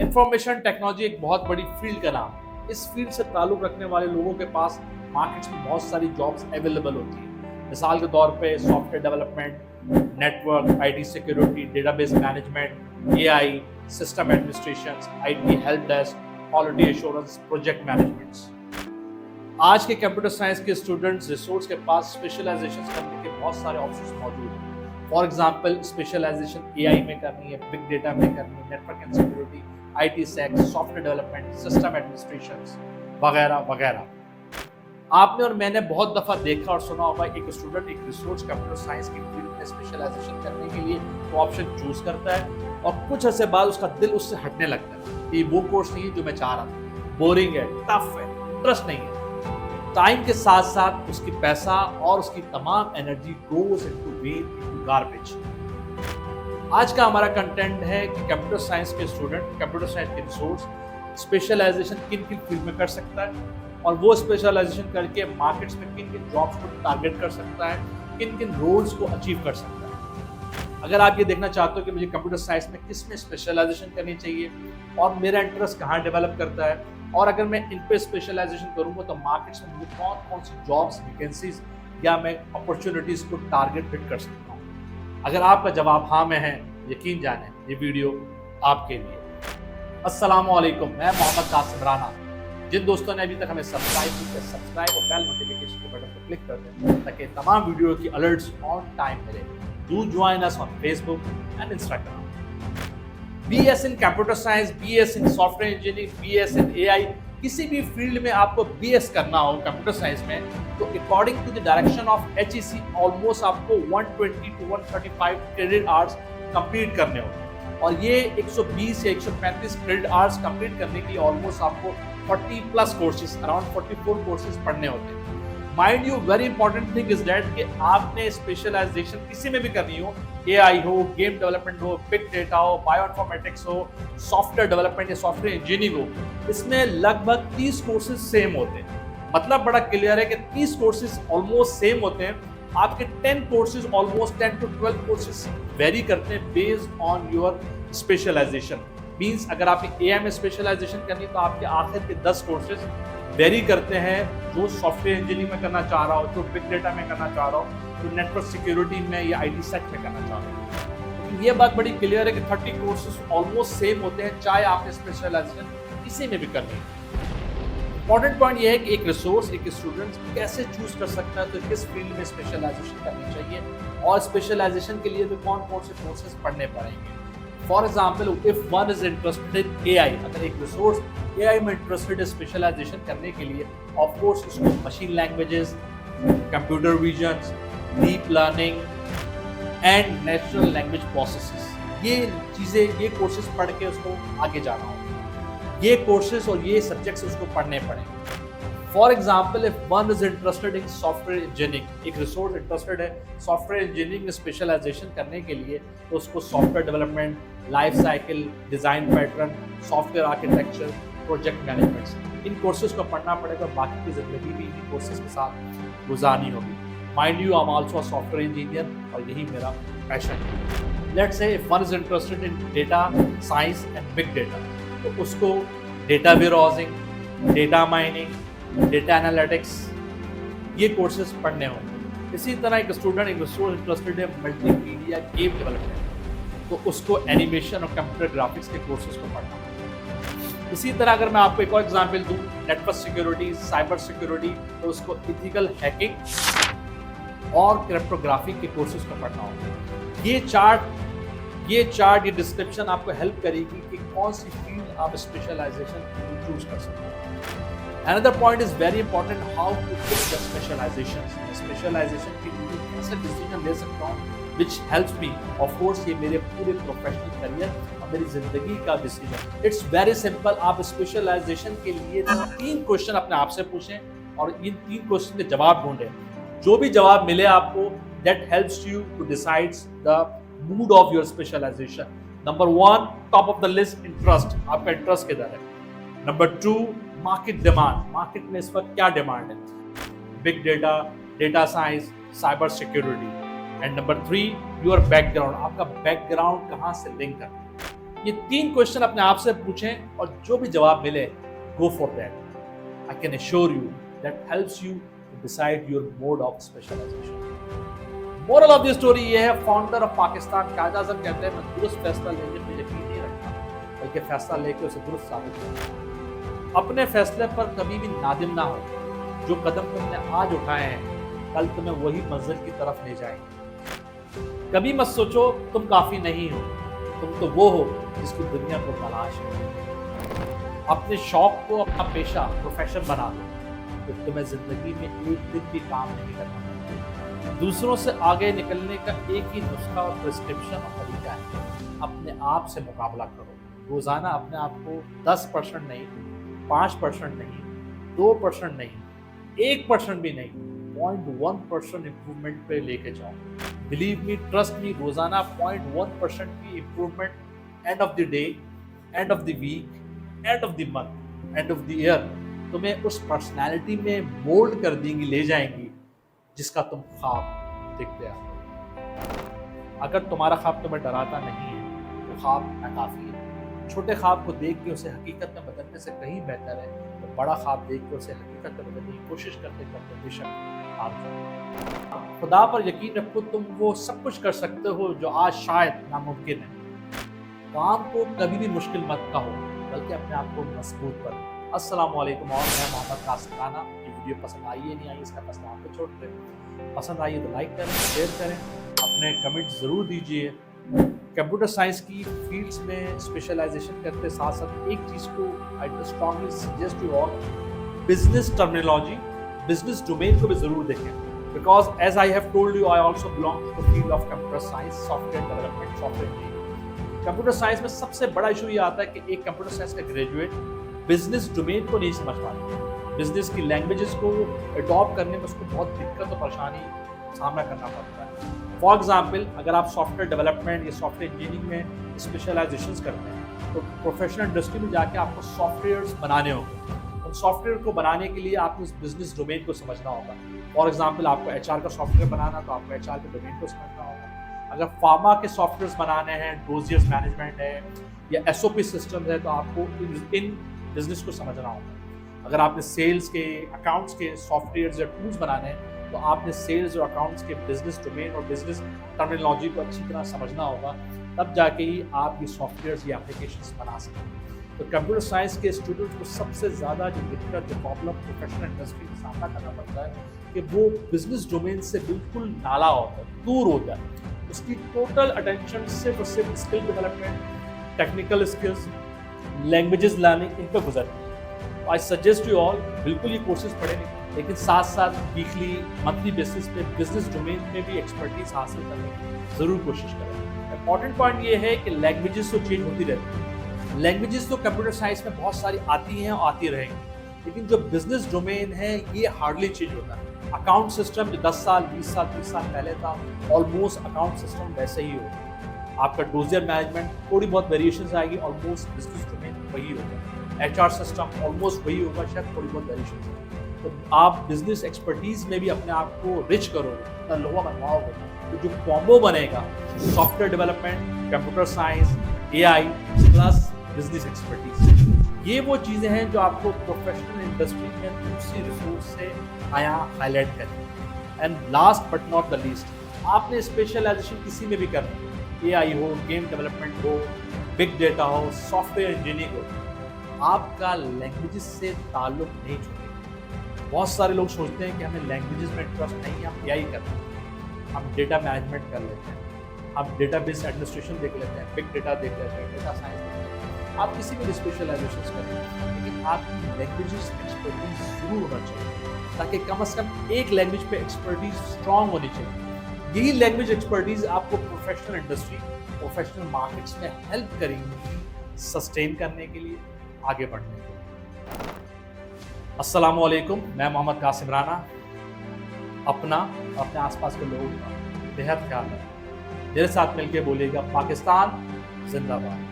Information technology एक बहुत बड़ी फील्ड का नाम है। इस फील्ड से ताल्लुक रखने वाले लोगों के पास मार्केट्स में बहुत सारी जॉब्स अवेलेबल होती हैं। मिसाल के तौर पे software development, network, IT security, database management, AI, system administration, IT help desk, quality assurance, project management. आज के कंप्यूटर साइंस के स्टूडेंट्स रिसोर्स के पास स्पेशलाइजेशन करने के बहुत सारे ऑप्शंस मौजूद हैं। फॉर एग्जाम्पल स्पेशलाइजेशन एआई में करनी है, बिग डेटा में करनी है, network and security, IT sec, software development, system administration वगैरह वगैरह। आपने और मैंने बहुत दफा देखा और सुना होगा एक स्टूडेंट एक रिसोर्स कंप्यूटर साइंस की फील्ड में स्पेशलाइजेशन करने के लिए वो ऑप्शन चूज करता है और कुछ अर्से बाद उसका दिल उससे हटने लगता है। ये वो कोर्स नहीं है जो मैं चाह रहा था, बोरिंग है, टफ है, इंटरेस्ट नहीं है। टाइम के साथ साथ उसकी पैसा और उसकी तमाम energy goes into when into garbage. आज का हमारा कंटेंट है कि कंप्यूटर साइंस के स्टूडेंट कंप्यूटर साइंस के रिसोर्स स्पेशलाइजेशन किन किन फील्ड में कर सकता है और वो स्पेशलाइजेशन करके मार्केट्स में किन किन जॉब्स को टारगेट कर सकता है, किन किन रोल्स को अचीव कर सकता है। अगर आप ये देखना चाहते हो कि मुझे कंप्यूटर साइंस में किस में स्पेशलाइजेशन करनी चाहिए और मेरा इंटरेस्ट कहाँ डेवलप करता है और अगर मैं इन पे स्पेशलाइजेशन करूंगा तो मार्केट्स में मुझे कौन कौन सी जॉब्स, वैकेंसीज या मैं अपॉर्चुनिटीज को टारगेट हिट कर सकता हूँ, अगर आपका जवाब हाँ में है, यकीन जाने ये वीडियो आपके लिए। अस्सलाम वालेकुम, मैं मोहम्मद कासिम राना। जिन दोस्तों ने अभी तक हमें सब्सक्राइब किया, सब्सक्राइब और बेल नोटिफिकेशन के बटन पर क्लिक कर दें ताकि तमाम वीडियो की अलर्ट्स ऑन टाइम मिले। Do join us on Facebook and Instagram. BS in computer science, BS in software engineering, BS in AI, किसी भी फील्ड में आपको BS करना हो कंप्यूटर साइंस में तो according to the direction of HEC almost आपको 120 to 135 क्रेडिट आवर्स कंप्लीट करने होते हैं और ये 120 या 135 क्रेडिट आवर्स कंप्लीट करने के लिए ऑलमोस्ट आपको 40 प्लस कोर्सेज, अराउंड 44 कोर्सेज पढ़ने होते हैं। Mind you, very important thing is that कि आपने स्पेशलाइजेशन किसी में भी करनी हो, एआई हो, गेम डेवलपमेंट हो, बिग डेटा हो, बायोइन्फॉर्मेटिक्स हो, सॉफ्टवेयर डेवलपमेंट या सॉफ्टवेयर इंजीनियरिंग हो, इसमें लगभग 30 कोर्सेज सेम होते हैं। मतलब बड़ा क्लियर है कि 30 कोर्सेज ऑलमोस्ट सेम होते हैं। आपके 10 courses almost 10 to 12 courses vary करते हैं based on your specialisation. Means अगर आपने एआई में स्पेशलाइजेशन करनी तो आपके आखिर के 10 कोर्सेज वेरी करते हैं। जो सॉफ्टवेयर इंजीनियरिंग में करना चाह रहा हो, जो बिग डेटा में करना चाह रहा हो, जो नेटवर्क सिक्योरिटी में या आईटी सेक में करना चाह रहा हो। तो ये बात बड़ी क्लियर है कि 30 कोर्सेज ऑलमोस्ट सेम होते हैं, चाहे आपने स्पेशलाइजेशन किसी में भी करनी है। इंपॉर्टेंट पॉइंट ये है कि एक रिसोर्स, एक स्टूडेंट कैसे चूज कर सकता है तो किस फील्ड में स्पेशलाइजेशन करनी चाहिए और स्पेशलाइजेशन के लिए भी कौन कौन से कोर्सेज पढ़ने पड़ेंगे। For example, if one is interested in AI, अगर एक रिसोर्स एआई में इंटरेस्टेड है स्पेशलाइजेशन करने के लिए, ऑफ कोर्स उसको machine languages, computer vision, deep learning and natural language processes, ये चीज़ें, ये कोर्सेज पढ़ के उसको आगे जाना होगा। ये कोर्सेज और ये सब्जेक्ट्स उसको पढ़ने पड़ेंगे। For example, if one is interested in software engineering, एक रिसोर्स इंटरेस्टेड है सॉफ्टवेयर इंजीनियरिंग में स्पेशलाइजेशन करने के लिए, तो उसको software development, life cycle, design pattern, software architecture, project management, इन कोर्सेज को पढ़ना पड़ेगा। बाकी की जिंदगी भी इन कोर्सेज के साथ गुजारनी होगी। Mind you, I am also a software engineer और यही मेरा पैशन है। Let's say if one is interested in data science and big data, तो उसको data warehousing, data mining, data analytics, ये कोर्सेज पढ़ने होंगे। इसी तरह एक स्टूडेंट, एक रिसोर्स इंटरेस्टेड है मल्टीमीडिया गेम डेवलपमेंट, तो उसको एनिमेशन और कंप्यूटर ग्राफिक्स के कोर्सेज को पढ़ना होगा। इसी तरह अगर मैं आपको एक और एग्जांपल दूं, नेटवर्क सिक्योरिटी, साइबर सिक्योरिटी, तो उसको इथिकल हैकिंग और क्रिप्टोग्राफी के कोर्सेज को पढ़ना होगा। ये डिस्क्रिप्शन आपको हेल्प करेगी कि कौन सी फील्ड आप स्पेशलाइजेशन चूज कर सकते हैं। Another point is very important, how to pick the specializations. Specialization के लिए कैसे डिसीजन ले सकता हूँ, which helps me. Of course, ये मेरे पूरे प्रोफेशनल करियर और मेरी जिंदगी का डिसीजन। It's very simple. आप स्पेशलाइजेशन के लिए 3 क्वेश्चन अपने आप से पूछें और इन 3 क्वेश्चन के जवाब ढूंढें। जो भी जवाब मिले आपको, that helps you to decide the mood of your specialization. Number 1, top of the list, interest. आपका इंटरेस्ट किधर है। Number 2, मार्केट डिमांड, मार्केट में इस वक्त क्या डिमांड है, big data, data science, cyber security. And number 3, your background, आपका background कहाँ से लिंक करता है। ये 3 क्वेश्चन अपने आप से पूछें और जो भी जवाब मिले, go for that. I can assure you that helps you to decide your mode of specialisation. Moral of the story ये है, फाउंडर ऑफ पाकिस्तान कायद आज़म कहते हैं, मैं दुरुस्त फैसला लेने में यकीन नहीं रखता, बल्कि फैसला लेकर उसे दुरुस्त साबित करता। अपने फैसले पर कभी भी नादिम ना हो। जो कदम तुमने आज उठाए हैं, कल तुम्हें वही मंजिल की तरफ ले जाएंगे। कभी मत सोचो तुम काफी नहीं हो, तुम तो वो हो जिसकी दुनिया को तलाश है। अपने शौक को अपना पेशा, प्रोफेशन बना दो, तो तुम्हें जिंदगी में एक दिन भी काम नहीं करना पड़ेगा। दूसरों से आगे निकलने का एक ही नुस्खा और प्रिस्क्रिप्शन और तरीका है, अपने आप से मुकाबला करो। रोजाना अपने आप को 10% नहीं, 5% नहीं, 2% नहीं, 1% भी नहीं, 0.1% इम्प्रूवमेंट पे लेके जाओ। बिलीव मी, ट्रस्ट मी, रोजाना 0.1% की improvement end of the day, end of the week, end of the month, end of the year तुम्हें उस पर्सनैलिटी में मोल्ड कर देंगी, ले जाएंगी जिसका तुम ख्वाब देखते हो। अगर तुम्हारा ख्वाब तुम्हें डराता नहीं है तो ख्वाब नाकाफी है। छोटे ख्वाब को देख के उसे हकीकत में बदलने से कहीं बेहतर है तो बड़ा ख्वाब देख के उसे हकीकत में बदलने की कोशिश करते करते बेशक हार जाओ। खुदा पर यकीन रखो, तुम वो सब कुछ कर सकते हो जो आज शायद नामुमकिन है। काम को कभी भी मुश्किल मत कहो, बल्कि अपने आप को मजबूत करो। अस्सलाम वालेकुम, और मैं मोहम्मद कासिम राना। ये वीडियो पसंद आई है नहीं आई इसका फैसला आप पे छोड़ते हैं। पसंद आई है तो लाइक करें, शेयर करें, अपने कमेंट ज़रूर दीजिए। कंप्यूटर साइंस की फील्ड्स में स्पेशलाइजेशन करते साथ साथ एक चीज़ को I strongly suggest to all, business terminology, business domain को भी ज़रूर देखें। Because as I have told you, I also belong to the field of computer science, software development, software engineering. Computer science में सबसे बड़ा इशू ये आता है कि एक कंप्यूटर साइंस का ग्रेजुएट बिजनेस डोमेन को नहीं समझ पाता। बिजनेस की लैंग्वेजेस को अडॉप्ट करने में उसको बहुत दिक्कत और परेशानी सामना करना पड़ता है। फॉर एग्जाम्पल, अगर आप सॉफ्टवेयर डेवलपमेंट या सॉफ्टवेयर इंजीनियरिंग में स्पेशलाइजेशन करते हैं तो प्रोफेशनल इंडस्ट्री में जाके आपको सॉफ्टवेयर्स बनाने होंगे। उन सॉफ्टवेयर को बनाने के लिए आपको उस बिजनेस डोमेन को समझना होगा। फॉर एग्जाम्पल, आपको एचआर का सॉफ्टवेयर बनाना तो आपको एचआर के डोमेन को समझना होगा। अगर फार्मा के सॉफ्टवेयर बनाने हैं, डोजियर्स मैनेजमेंट है या एसओपी सिस्टम है, तो आपको इन बिजनेस को समझना होगा। अगर आपने सेल्स के, अकाउंट्स के सॉफ्टवेयर या टूल्स बनाने हैं तो आपने सेल्स और अकाउंट्स के बिजनेस डोमेन और बिजनेस टर्मिनोलॉजी को अच्छी तरह समझना होगा, तब जाके ही आप ये सॉफ्टवेयर या एप्लीकेशंस बना सकेंगे। तो कंप्यूटर साइंस के स्टूडेंट्स को सबसे ज़्यादा जो दिक्कत, जो प्रॉब्लम प्रोफेशनल इंडस्ट्री का सामना करना पड़ता है कि वो बिजनेस डोमेन से बिल्कुल नाला होता है, दूर होता है। उसकी टोटल अटेंशन सिर्फ और सिर्फ skill development, technical skills, languages learning, इन पर गुजरती है। आई सजेस्ट यू ऑल, बिल्कुल ये कोर्सेज पढ़ेंगे, लेकिन साथ साथ वीकली, मंथली बेसिस पे बिजनेस डोमेन में भी एक्सपर्टीज हासिल करने की ज़रूर कोशिश करें। इंपॉर्टेंट पॉइंट ये है कि लैंग्वेजेस तो चेंज होती रहती हैं। लैंग्वेजेस तो कंप्यूटर साइंस में बहुत सारी आती हैं और आती रहेंगी, लेकिन जो बिजनेस डोमेन है ये हार्डली चेंज होता है। अकाउंट सिस्टम जो 10 साल, 20 साल, 30 साल पहले था, ऑलमोस्ट अकाउंट सिस्टम वैसे ही होगा। आपका डोजियर मैनेजमेंट थोड़ी बहुत वेरिएशंस आएगी, ऑलमोस्ट बिजनेस डोमेन वही होगा। एचआर सिस्टम ऑलमोस्ट वही होगा, शायद थोड़ी बहुत वेरिएशंस। तो आप बिजनेस एक्सपर्टीज में भी अपने आप को रिच करोगे, लोहा बनवाओगे, तो जो कॉम्बो बनेगा software development, computer science, AI plus business expertise, ये वो चीज़ें हैं जो आपको प्रोफेशनल इंडस्ट्री में दूसरी रिसोर्स से आया हाईलाइट करें। And last but not the least, आपने स्पेशलाइजेशन किसी में भी करना है, एआई हो, गेम डेवलपमेंट हो, बिग डेटा हो, सॉफ्टवेयर इंजीनियरिंग हो, आपका लैंग्वेजेस से ताल्लुक नहीं छोड़ेगा। बहुत सारे लोग सोचते हैं कि हमें लैंग्वेजेस में इंटरेस्ट नहीं है, हम एआई करते हैं, हम डेटा मैनेजमेंट कर लेते हैं, हम डेटाबेस एडमिनिस्ट्रेशन देख लेते हैं, बिग डेटा देख लेते हैं, डेटा साइंस देख लेते हैं। आप किसी भी स्पेशलाइजेशन करें, लेकिन आपकी लैंग्वेजेस एक्सपर्टीज जरूर होना चाहिए, ताकि कम से कम एक लैंग्वेज पे एक्सपर्टीज स्ट्रांग होनी चाहिए। यही लैंग्वेज एक्सपर्टीज आपको प्रोफेशनल इंडस्ट्री, प्रोफेशनल मार्केट्स में हेल्प करेंगी सस्टेन करने के लिए, आगे बढ़ने के लिए। अस्सलामुअलैकुम, मैं मोहम्मद कासिम राना। अपना और अपने आसपास के लोगों का बेहद ख्याल रखें। मेरे साथ मिलकर बोलिएगा, पाकिस्तान जिंदाबाद।